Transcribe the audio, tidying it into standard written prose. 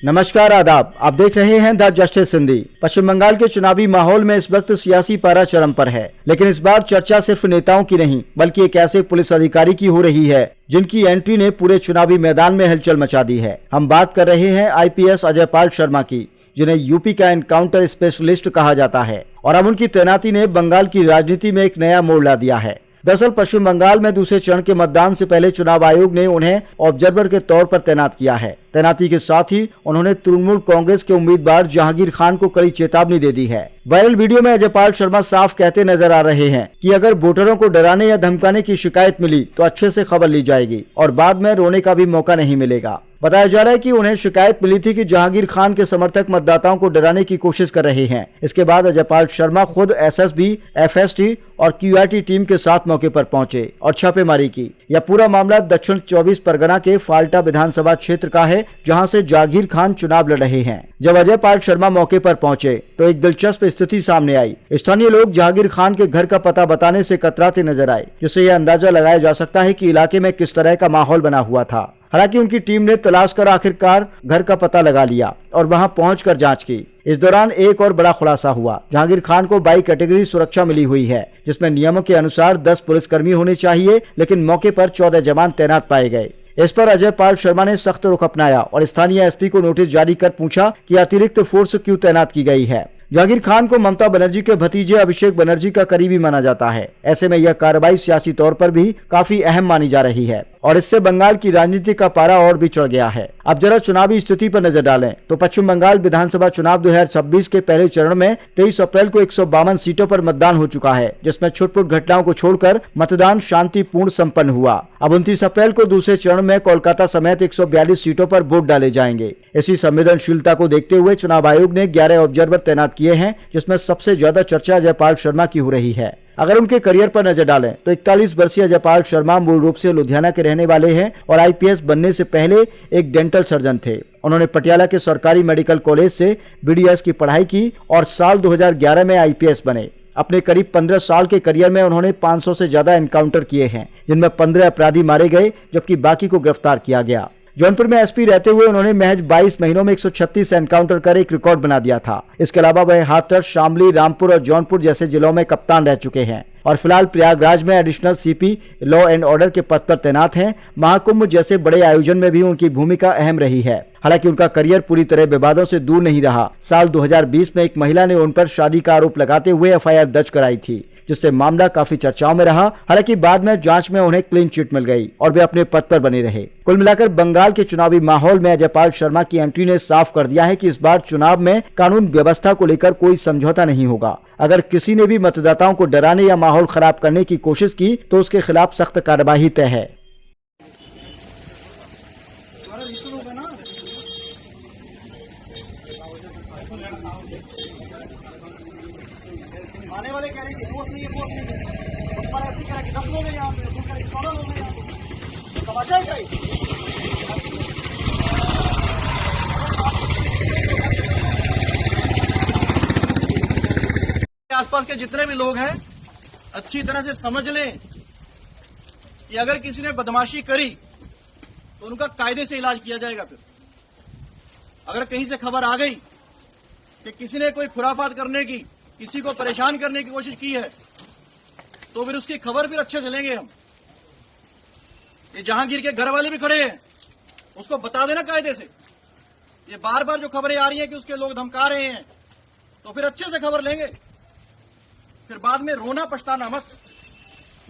नमस्कार, आदाब। आप देख रहे हैं द जस्टिस हिंदी। पश्चिम बंगाल के चुनावी माहौल में इस वक्त सियासी पारा चरम पर है, लेकिन इस बार चर्चा सिर्फ नेताओं की नहीं बल्कि एक ऐसे पुलिस अधिकारी की हो रही है जिनकी एंट्री ने पूरे चुनावी मैदान में हलचल मचा दी है। हम बात कर रहे हैं आईपीएस अजयपाल शर्मा की, जिन्हें यूपी का एनकाउंटर स्पेशलिस्ट कहा जाता है, और अब उनकी तैनाती ने बंगाल की राजनीति में एक नया मोड़ ला दिया है। दरअसल पश्चिम बंगाल में दूसरे चरण के मतदान से पहले चुनाव आयोग ने उन्हें ऑब्जर्वर के तौर पर तैनात किया है। तैनाती के साथ ही उन्होंने तृणमूल कांग्रेस के उम्मीदवार जहांगीर खान को कड़ी चेतावनी दे दी है। वायरल वीडियो में अजयपाल शर्मा साफ कहते नजर आ रहे हैं कि अगर वोटरों को डराने या धमकाने की शिकायत मिली तो अच्छे से खबर ली जाएगी और बाद में रोने का भी मौका नहीं मिलेगा। बताया जा रहा है कि उन्हें शिकायत मिली थी कि जहांगीर खान के समर्थक मतदाताओं को डराने की कोशिश कर रहे हैं। इसके बाद अजयपाल शर्मा खुद एसएसबी, एफएसटी और क्यूआरटी टीम के साथ मौके पर पहुंचे और छापेमारी की। यह पूरा मामला दक्षिण 24 परगना के फाल्टा विधानसभा क्षेत्र का है, जहां से जहांगीर खान चुनाव लड़ रहे हैं। जब अजयपाल शर्मा मौके पर पहुंचे तो एक दिलचस्प स्थिति सामने आई। स्थानीय लोग जहांगीर खान के घर का पता बताने से कतराते नजर आए, जिससे यह अंदाजा लगाया जा सकता है कि इलाके में किस तरह का माहौल बना हुआ था। हालांकि उनकी टीम ने तलाश कर आखिरकार घर का पता लगा लिया और वहां पहुंचकर जांच की। इस दौरान एक और बड़ा खुलासा हुआ। जहांगीर खान को 22 कैटेगरी सुरक्षा मिली हुई है, जिसमें नियमों के अनुसार 10 पुलिसकर्मी होने चाहिए, लेकिन मौके पर 14 जवान तैनात पाए गए। इस पर अजयपाल शर्मा ने सख्त रुख अपनाया और स्थानीय एसपी को नोटिस जारी कर पूछा कि अतिरिक्त फोर्स क्यों तैनात की गई है। जहांगीर खान को ममता बनर्जी के भतीजे अभिषेक बनर्जी का करीबी माना जाता है। ऐसे में यह कार्रवाई सियासी तौर पर भी काफी अहम मानी जा रही है और इससे बंगाल की राजनीति का पारा और भी चढ़ गया है। अब जरा चुनावी स्थिति पर नजर डालें तो पश्चिम बंगाल विधानसभा चुनाव 2026 के पहले चरण में 23 अप्रैल को 152 सीटों पर मतदान हो चुका है, जिसमें छुटपुट घटनाओं को छोड़कर मतदान शांतिपूर्ण संपन्न हुआ। अब 29 अप्रैल को दूसरे चरण में कोलकाता समेत 142 सीटों पर वोट डाले जाएंगे। इसी संवेदनशीलता को देखते हुए चुनाव आयोग ने 11 ऑब्जर्वर तैनात किए हैं, जिसमें सबसे ज्यादा चर्चा अजयपाल शर्मा की हो रही है। अगर उनके करियर पर नजर डालें तो 41 वर्षीय अजयपाल शर्मा मूल रूप से लुधियाना के रहने वाले हैं और आईपीएस बनने से पहले एक डेंटल सर्जन थे। उन्होंने पटियाला के सरकारी मेडिकल कॉलेज से बीडीएस की पढ़ाई की और साल 2011 में आईपीएस बने। अपने करीब 15 साल के करियर में उन्होंने 500 से ज्यादा एनकाउंटर किए हैं, जिनमें 15 अपराधी मारे गए जबकि बाकी को गिरफ्तार किया गया। जौनपुर में एसपी रहते हुए उन्होंने महज 22 महीनों में 136 एनकाउंटर कर एक रिकॉर्ड बना दिया था। इसके अलावा वह हाथरस, शामली, रामपुर और जौनपुर जैसे जिलों में कप्तान रह चुके हैं और फिलहाल प्रयागराज में additional CP law and order के पद पर तैनात हैं। महाकुंभ जैसे बड़े आयोजन में भी उनकी भूमिका अहम रही है। हालांकि उनका करियर पूरी तरह विवादों से दूर नहीं रहा। साल 2020 में एक महिला ने उन पर शादी का आरोप लगाते हुए एफआईआर दर्ज कराई थी, जिससे मामला काफी चर्चाओं में रहा। हालांकि बाद में जांच में उन्हें क्लीन चिट मिल गई और वे अपने पद पर बने रहे। कुल मिलाकर बंगाल के चुनावी माहौल में अजयपाल शर्मा की एंट्री ने साफ कर दिया है कि इस बार चुनाव में कानून व्यवस्था को लेकर कोई समझौता नहीं होगा। अगर किसी ने भी मतदाताओं को डराने या माहौल खराब करने की कोशिश की तो उसके खिलाफ सख्त कार्रवाई तय है। आने वाले कह रहे हैं वो नहीं है, वो नहीं है। पर ऐसे कह रहे कि 10 लोग हैं यहाँ पे, तो कह रहे 14 लोग हैं यहाँ पे। तमाशा है क्या ये? आसपास के जितने भी लोग हैं अच्छी तरह से समझ लें कि अगर किसी ने बदमाशी करी तो उनका कायदे से इलाज किया जाएगा। फिर अगर कहीं से खबर आ गई कि किसी ने कोई खुराफात करने की, किसी को परेशान करने की कोशिश की है, तो फिर उसकी खबर फिर अच्छे से लेंगे हम। ये जहांगीर के घर वाले भी खड़े हैं, उसको बता देना कायदे से। ये बार बार जो खबरें आ रही हैं कि उसके लोग धमका रहे हैं, तो फिर अच्छे से खबर लेंगे। फिर बाद में रोना पछताना मत।